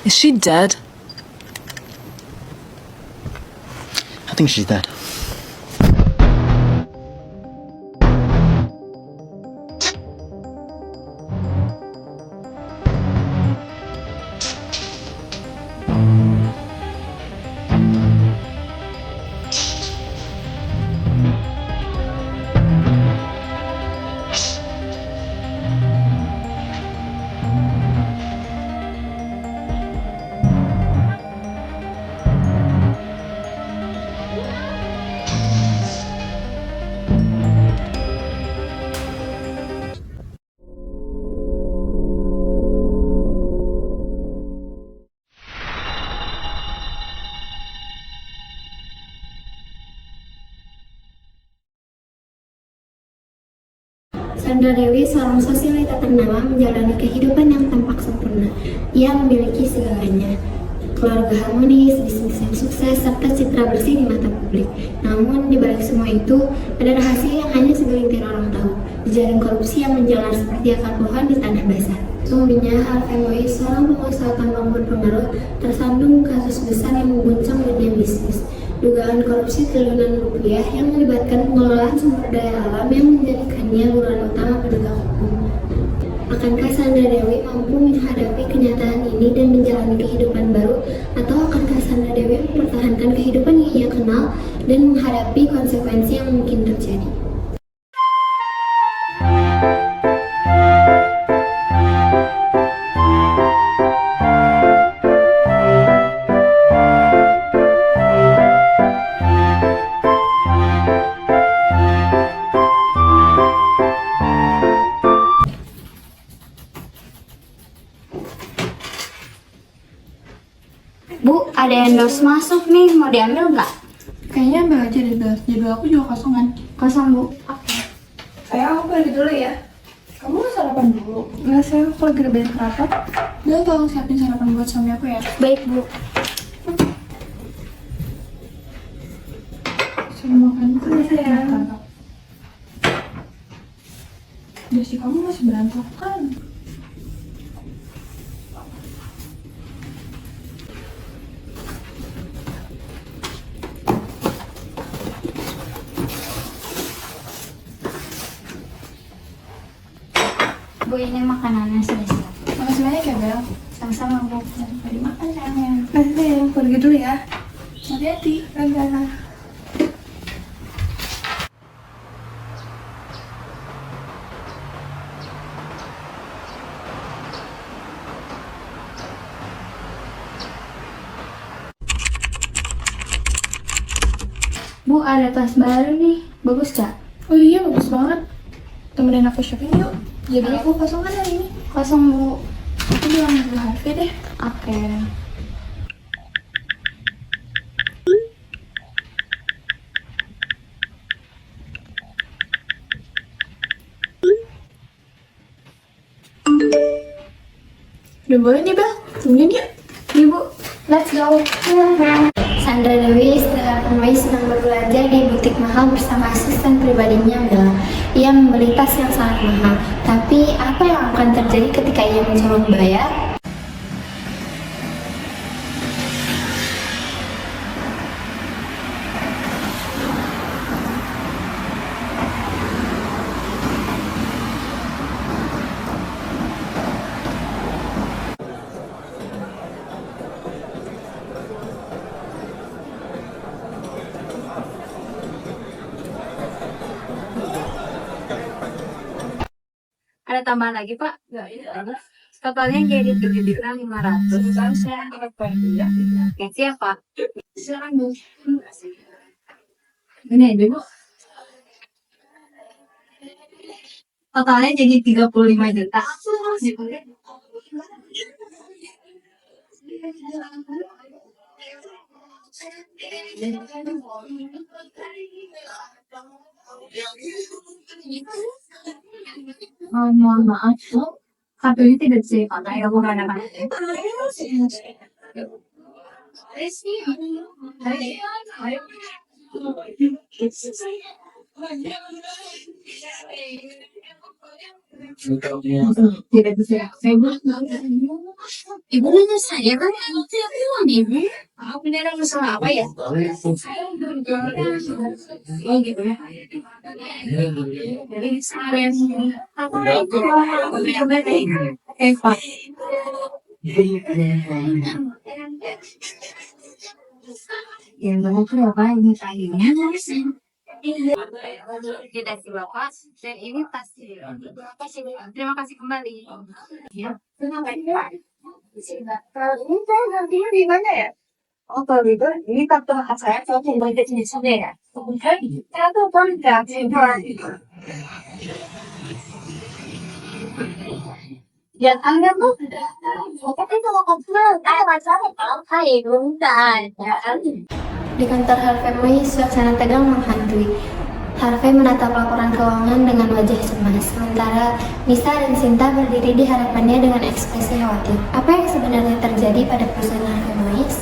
Is she dead? I think she's dead. Sandra Dewi seorang sosialita ternama menjalani kehidupan yang tampak sempurna. Ia memiliki segalanya, keluarga harmonis, bisnis yang sukses, serta citra bersih di mata publik. Namun, di balik semua itu, ada rahasia yang hanya segelintir orang tahu. Jejaring korupsi yang menjalar seperti akar pohon di tanah basah. Sungguhnya, Harvey Mois, seorang pengusaha tambang berpengaruh, tersandung kasus besar yang mengguncang dunia bisnis. Dugaan korupsi triliunan rupiah yang melibatkan pengelolaan sumber daya alam yang menjadikannya buruan utama penegak hukum. Akankah Sandra Dewi mampu menghadapi kenyataan ini dan menjalani kehidupan baru, atau akankah Sandra Dewi mempertahankan kehidupan yang ia kenal dan menghadapi konsekuensi yang mungkin terjadi? Bu, ada endorse masuk nih, mau diambil nggak? Kayaknya ambil aja deh, Bel. Jadwal aku juga kosongan. Kosong, Bu. Oke. Sayang, aku pergi dulu ya. Kamu mau sarapan dulu? Nggak, sayang. Aku lagi ada banyak rapat. Bel, tolong siapin sarapan buat suami aku ya. Baik, Bu. Suruh makan dulu ya, sayang. Dasi kamu masih berantakan. Bu, ini makanannya sudah siap. Makasih banyak ya, Bel. Sama-sama, Bu. Mari makan, sayang. Makasih, sayang. Pergi dulu ya. Hati-hati. Dadah. Bu, ada tas baru nih. Bagus gak? Oh iya, bagus banget. Temenin aku shopping yuk. Jadi aku kosongan hari ini. Kosong, Bu. Aku bilang dulu Harvey deh. Oke. Udah boleh nih, Bel. Tungguin yuk. Nih, Bu. Let's go. Sandra Dewi setelah Mois sedang berbelanja di butik mahal bersama asisten pribadinya Bella. Ia membeli tas yang sangat mahal. Tapi apa yang akan terjadi ketika ia mencoba membayar? Ada tambahan lagi, Pak? Nggak, ada. Totalnya jadi 7.500. Saya ya. Oke, siap, Pak. Silakan, Bu. Ini aja, Bu. Totalnya jadi 35 juta. Mohon maaf, Bu. Kartu ini tidak bisa dipakai. Aku nggak ada kartu. Tidak bisa. Saya bilang, ibu nanya saya kan yang bilang ibu. Aku beneran masalah apa ya? Oh gitu ya. Jadi saya apa itu? Eva. Yang banyak tuh apa ini tadinya? Tidak sih Bapak, dan ini pasti. Terima kasih kembali. Ya, kenapa Pak? Kalau ini saya nantinya di mana ya? Oh, kalau gitu, ini kartu hak saya kembali ke sini ya. Kemudian, saya tuh berangkat dan Anda tuh, tapi kalau komputer, macamnya kalau saya belum Di kantor Harvey Mois, suasana tegang menghantui. Harvey menatap laporan keuangan dengan wajah cemas, sementara Nisa dan Sinta berdiri di hadapannya dengan ekspresi khawatir. Apa yang sebenarnya terjadi pada perusahaan Harvey Mois?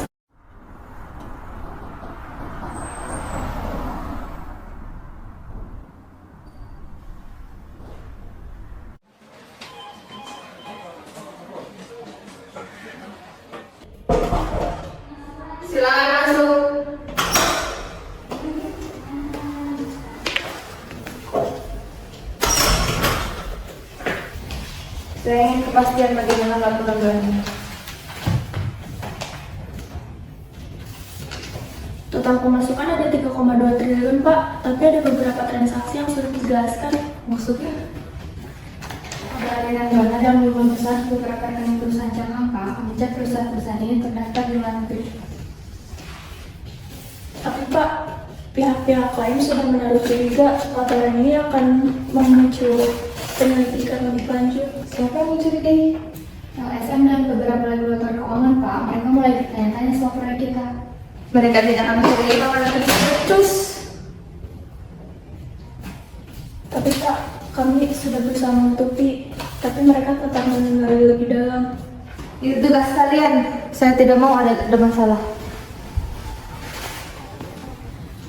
Silakan masuk. Saya ingin kepastian bagaimana laporan bulannya. Total pemasukan ada 3,2 triliun, Pak. Tapi ada beberapa transaksi yang sudah dijelaskan. Maksudnya? Ada aliran dana dan volume besar beberapa rekening perusahaan Jakarta. Menjadi perusahaan-perusahaan ini terdaftar di luar negeri. Tapi Pak, pihak-pihak lain sudah menaruh curiga laporan ini akan memicu penyelidikan lebih lanjut. Siapa yang mencurigai? LSM dan beberapa regulator keuangan, Pak. Mereka mulai bertanya-tanya soal proyek kita. Mereka tidak akan mencurigai bahwa ada terus. Tapi Pak, kami sudah berusaha menutupi, tapi mereka tetap menggali lebih dalam. Itu tugas kalian. Saya tidak mau ada masalah.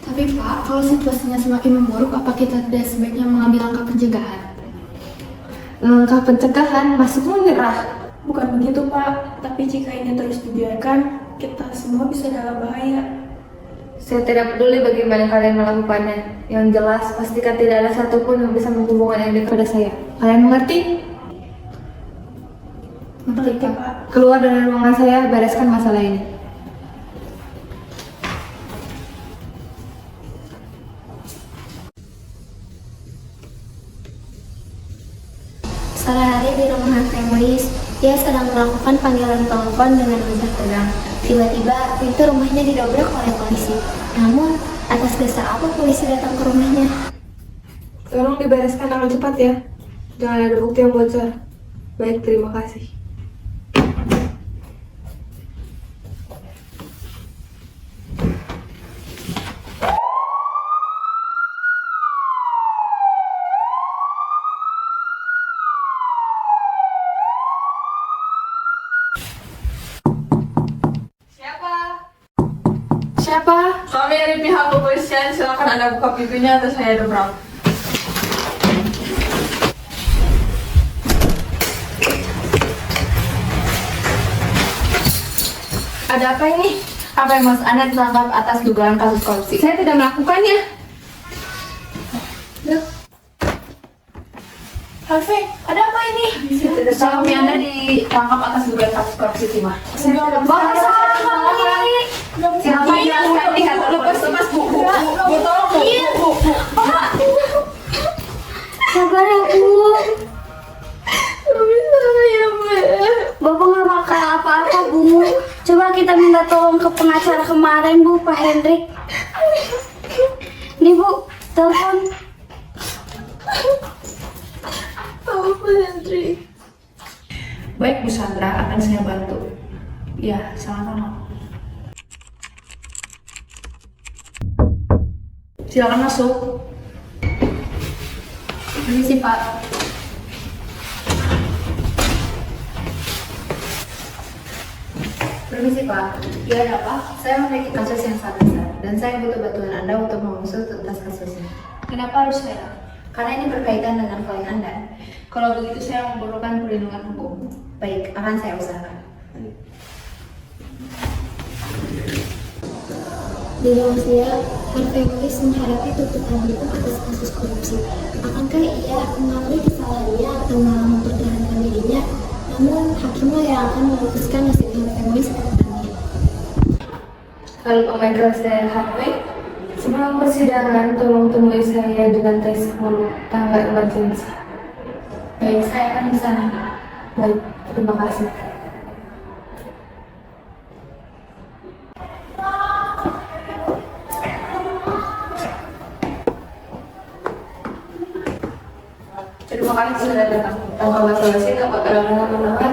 Tapi Pak, kalau situasinya semakin memburuk, apa kita tidak sebaiknya mengambil langkah pencegahan? Langkah pencegahan masuk menyerah. Bukan begitu Pak, tapi jika ini terus dibiarkan, kita semua bisa dalam bahaya. Saya tidak peduli bagaimana kalian melakukannya. Yang jelas, pastikan tidak ada satupun yang bisa menghubungkan yang dekat pada saya. Kalian mengerti? Mengerti Pak. Keluar dari ruangan saya, bereskan masalah ini. Sore hari di rumah Harvey Mois, dia sedang melakukan panggilan telepon dengan wajah tegang. Tiba-tiba pintu rumahnya didobrak oleh polisi. Namun, atas dasar apa polisi datang ke rumahnya? Tolong dibereskan dengan cepat ya. Jangan ada bukti yang bocor. Baik, terima kasih. Siapa? Kami dari pihak kepolisian, silakan Anda buka pintunya atau saya dobrak. Ada apa ini? Apa yang Mas Anda ditangkap atas dugaan kasus korupsi? Saya tidak melakukannya. Harvey, ada apa ini? Suami Anda ditangkap atas dugaan kasus korupsi timah. Siapa yang lihat lepas bu, tolong bu. Sabar ya, Bu. Bapak nggak bakal apa-apa, Bu. Coba kita minta tolong ke pengacara kemarin, Bu, Pak Hendrik. Nih, Bu, telepon. Baik Bu Sandra, akan saya bantu. Ya, sama-sama. Silakan masuk. Permisi, Pak. Permisi Pak. Ya ada Pak. Saya memiliki kasus yang sangat besar dan saya butuh bantuan Anda untuk mengusut tuntas kasusnya. Kenapa harus saya? Karena ini berkaitan dengan klien Anda. Kalau begitu saya memerlukan perlindungan hukum. Baik, akan saya usahakan. Di rahasia, Harvey Mois menghadapi tuntutan hukum atas kasus korupsi. Akankah ia mengakui kesalahannya atau malah mempertahankan dirinya? Namun, hakimlah yang akan memutuskan nasib Harvey Mois ke depannya. Kalau pemegang saya Harvey, sebelum persidangan tolong temui saya di lantai 10 tangga emergensi. Baik, saya akan di sana. Baik, terima kasih. Terima kasih sudah datang. Tanpa basa-basi, dapat kadang-kadang mendengar.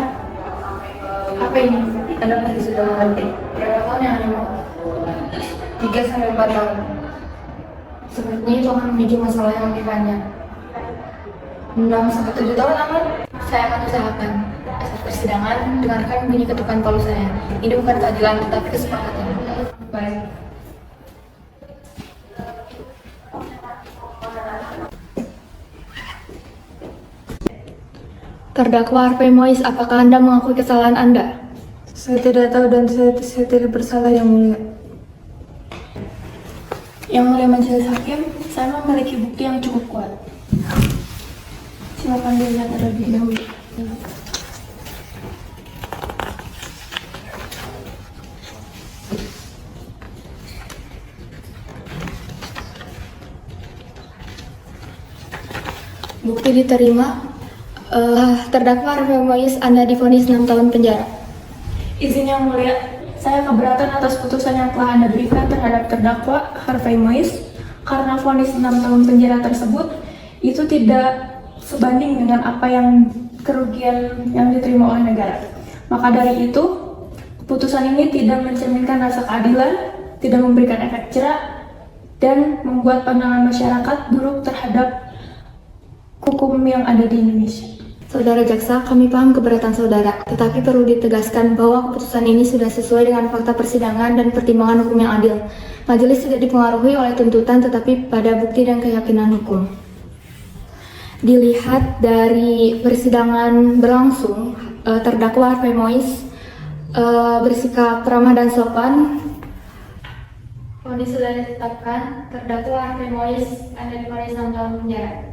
Apa ini? Anda pasti sudah mengerti. Berapa tahun yang Anda mau? 3-4 tahun. Sepertinya itu akan menjadi masalah yang lebih panjang. 6-7 tahun aman. Saya akan usahakan. Saat persidangan, dengarkan bunyi ketukan palu saya. Ini bukan keadilan, tetapi kesepakatan. Baik. Terdakwa Harvey Mois, apakah Anda mengakui kesalahan Anda? Saya tidak tahu dan saya tidak bersalah, Yang Mulia. Yang Mulia Majelis Hakim, saya memiliki bukti yang cukup kuat. Silakan dilihat terlebih dahulu. Bukti diterima. Terdakwa Harvey Mois, Anda divonis 6 tahun penjara. Izin Yang Mulia, saya keberatan atas putusan yang telah Anda berikan terhadap terdakwa Harvey Mois karena vonis 6 tahun penjara tersebut itu tidak sebanding dengan apa yang kerugian yang diterima oleh negara. Maka dari itu, putusan ini tidak mencerminkan rasa keadilan, tidak memberikan efek jerak, dan membuat pandangan masyarakat buruk terhadap hukum yang ada di Indonesia. Saudara jaksa, kami paham keberatan saudara, tetapi perlu ditegaskan bahwa keputusan ini sudah sesuai dengan fakta persidangan dan pertimbangan hukum yang adil. Majelis tidak dipengaruhi oleh tuntutan, tetapi pada bukti dan keyakinan hukum. Dilihat dari persidangan berlangsung, terdakwa Harvey Mois bersikap ramah dan sopan. Vonis sudah ditetapkan, terdakwa Harvey Mois Anda divonis 6 tahun penjara.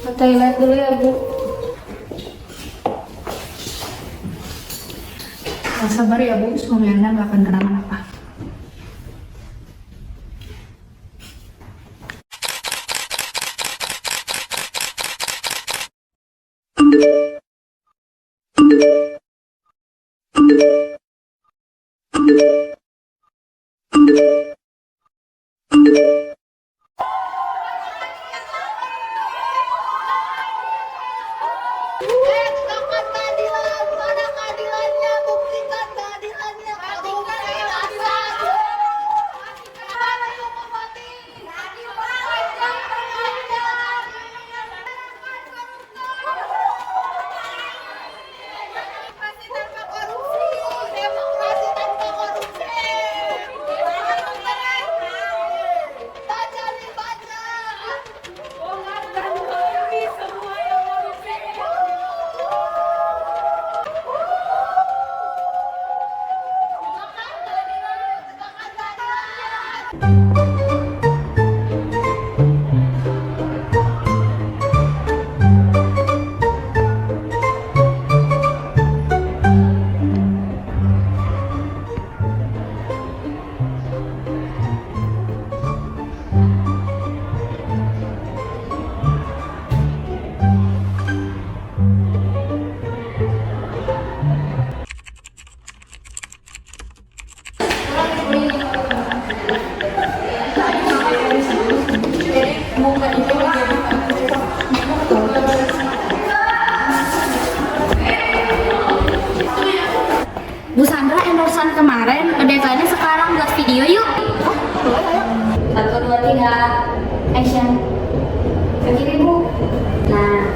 Ke toilet dulu ya, Bu. Sabar ya Bu, semoga Anda nggak akan kenapa-napa. Bu Sandra, endorsean kemarin, deadline-nya sekarang buat video yuk. 1, 2, 3, action. Ke kiri Bu. Nah.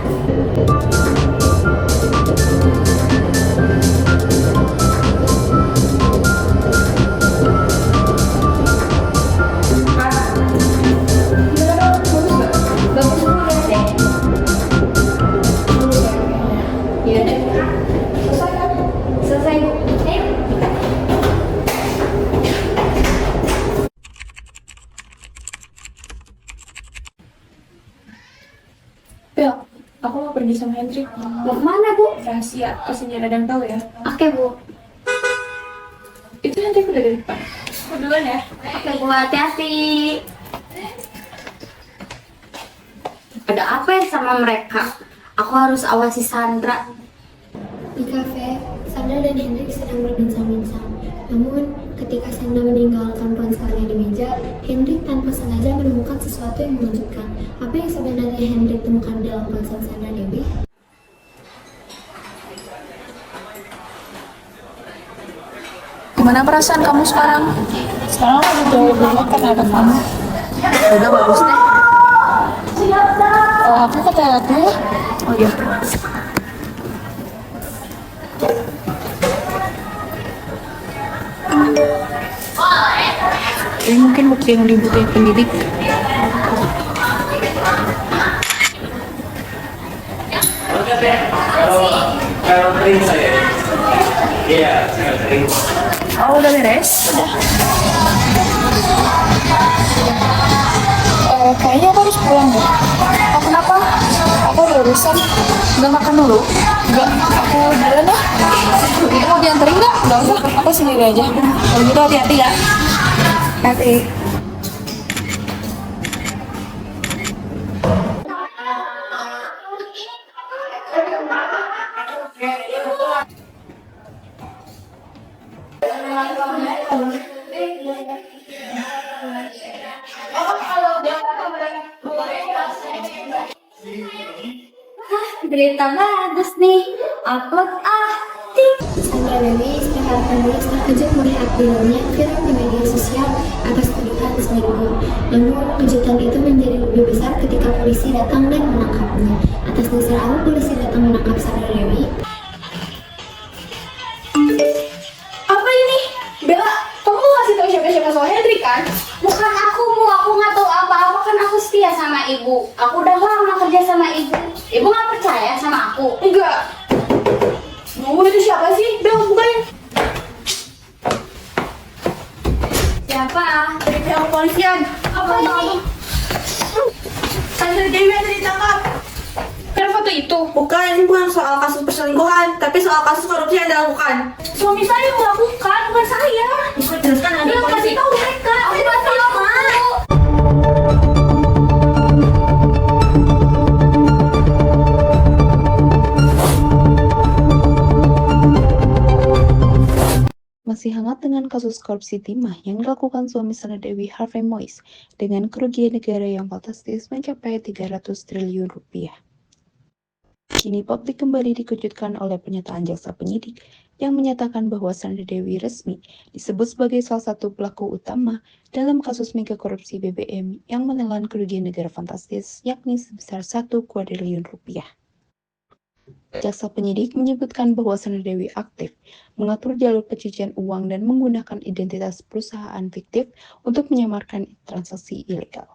Selesai kan? Selesai, Bu. Ayo. Bel, aku mau pergi sama Hendrik. Mau kemana, Bu? Rahasia, pasti nggak ada yang tahu ya. Oke, Bu. Itu Hendrik udah di depan. Aku duluan ya. Oke, Bu. Hati-hati. Ada apa ya sama mereka? Aku harus awasi Sandra. Di kafe, Sandra dan Hendrik sedang berbincang-bincang. Namun, ketika Sandra meninggalkan ponselnya di meja, Hendrik tanpa sengaja menemukan sesuatu yang mengejutkan. Apa yang sebenarnya Hendrik temukan dalam ponsel Sandra Dewi? Gimana perasaan kamu sekarang? Sekarang aku jauh lebih baik karena ada kamu. Udah bagus deh. Aku ke toilet dulu ya. Oh iya. Ini mungkin bukti yang dibutuhin pendidik. Kalau kering saya. Iya, saya kering. Oh, udah beres? Kayaknya aku harus pulang deh. Oh, kenapa? Aku ada urusan. Nggak makan dulu? Enggak, aku duluan ya. Itu mau dianterin nggak? Enggak usah, aku sendiri aja. Kalau gitu hati-hati ya. Hati. Berita bagus nih. Upload ah. Tik. Sandra Dewi istirahat penulis terkejut melihat dirinya viral di media sosial atas tuduhan selingkuh. Namun kejutan itu menjadi lebih besar ketika polisi datang dan menangkapnya. Atas dasar apa polisi datang menangkap Sandra Dewi? Apa ini? Bella, kamu mau ngasih tau siapa-siapa soal Hendrik kan? Bukan aku, Bu. Aku nggak tahu apa-apa. Kan aku setia sama ibu. Aku udah lama kerja sama ibu. Ibu nggak percaya sama aku? Enggak. Itu siapa sih? Bella, bukain. Siapa? Dari pihak kepolisian. Apa ini? Sandra Dewi ada ditangkap. Kan foto itu? Bukan, ini bukan soal kasus perselingkuhan, tapi soal kasus korupsi yang dilakukan. Suami saya yang melakukan, bukan saya. Ikut jelaskan ada Belum kasih tahu mereka. Aku nggak tahu. Masih hangat dengan kasus korupsi timah yang dilakukan suami Sandra Dewi Harvey Mois dengan kerugian negara yang fantastis mencapai 300 triliun rupiah. Kini publik kembali dikejutkan oleh pernyataan jaksa penyidik yang menyatakan bahwa Sandra Dewi resmi disebut sebagai salah satu pelaku utama dalam kasus mega korupsi BBM yang menelan kerugian negara fantastis yakni sebesar 1 kuadriliun rupiah. Jaksa penyidik menyebutkan bahwa Sandra Dewi aktif mengatur jalur pencucian uang dan menggunakan identitas perusahaan fiktif untuk menyamarkan transaksi ilegal.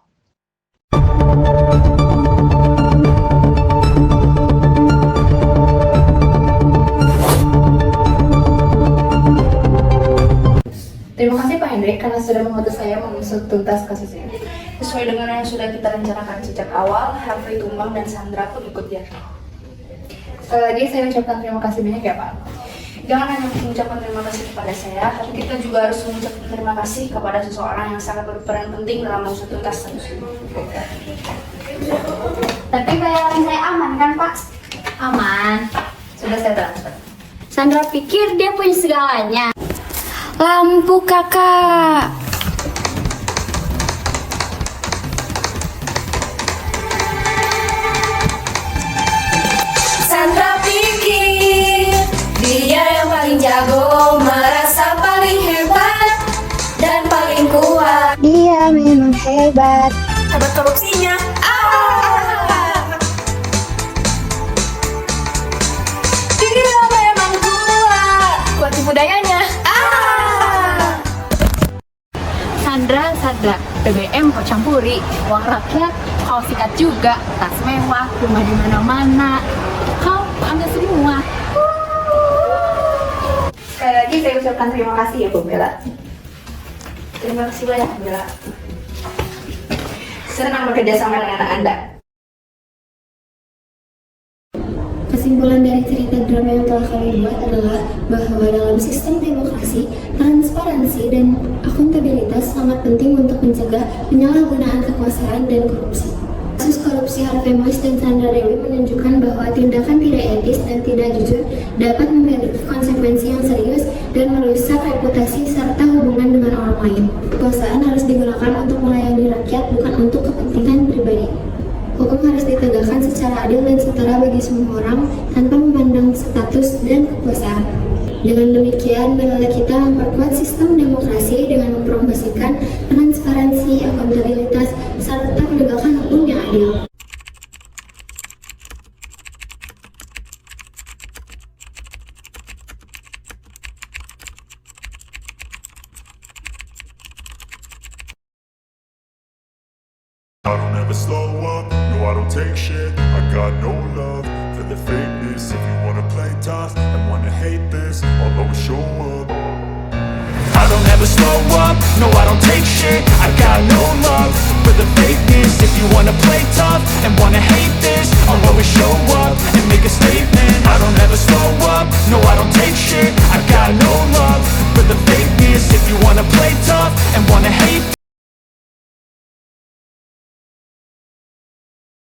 Terima kasih Pak Hendrik karena sudah membantu saya mengusut tuntas kasus ini. Sesuai dengan yang sudah kita rencanakan sejak awal, Harvey tumbang dan Sandra pun ikut diadili. Sekali lagi saya ucapkan terima kasih banyak ya Pak. Jangan hanya mengucapkan terima kasih kepada saya, tapi kita juga harus mengucapkan terima kasih kepada seseorang yang sangat berperan penting dalam mengusut tuntas kasus ini. Tapi bayaran saya aman kan, Pak? Aman. Sudah saya transfer. Sandra pikir dia punya segalanya. Lampu kakak. Sandra pikir dia yang paling jago, merasa paling hebat dan paling kuat. Dia memang hebat. Hebat korupsinya. Dia memang kuat. Kuat tipu dayanya. Sandra, BBM kau campuri, uang rakyat kau sikat juga, tas mewah, rumah di mana-mana, kau ambil semua. mengucapkan terima kasih ya Bu Bella. Terima kasih banyak, Bella. Senang bekerja sama dengan Anda. Kesimpulan dari cerita drama yang telah kami buat adalah bahwa dalam sistem demokrasi, transparansi dan akuntabilitas sangat penting untuk mencegah penyalahgunaan kekuasaan dan korupsi. Kasus korupsi Harvey Mois dan Sandra Dewi menunjukkan bahwa tindakan tidak etis dan tidak jujur dapat memiliki konsekuensi yang serius dan merusak reputasi serta hubungan dengan orang lain. Kekuasaan harus digunakan untuk melayani rakyat, bukan untuk kepentingan pribadi. Hukum harus ditegakkan secara adil dan setara bagi semua orang tanpa memandang status dan kekuasaan. Dengan demikian, marilah kita memperkuat sistem demokrasi dengan mempromosikan transparansi, akuntabilitas, serta penegakan hukum yang adil. I don't ever slow up, no I don't take shit. I got no love for the fakeness. If you wanna play tough and wanna hate this, I'll always show up. I don't ever slow up, no I don't take shit. I got no love for the fakeness. If you wanna play tough and wanna hate this, I'll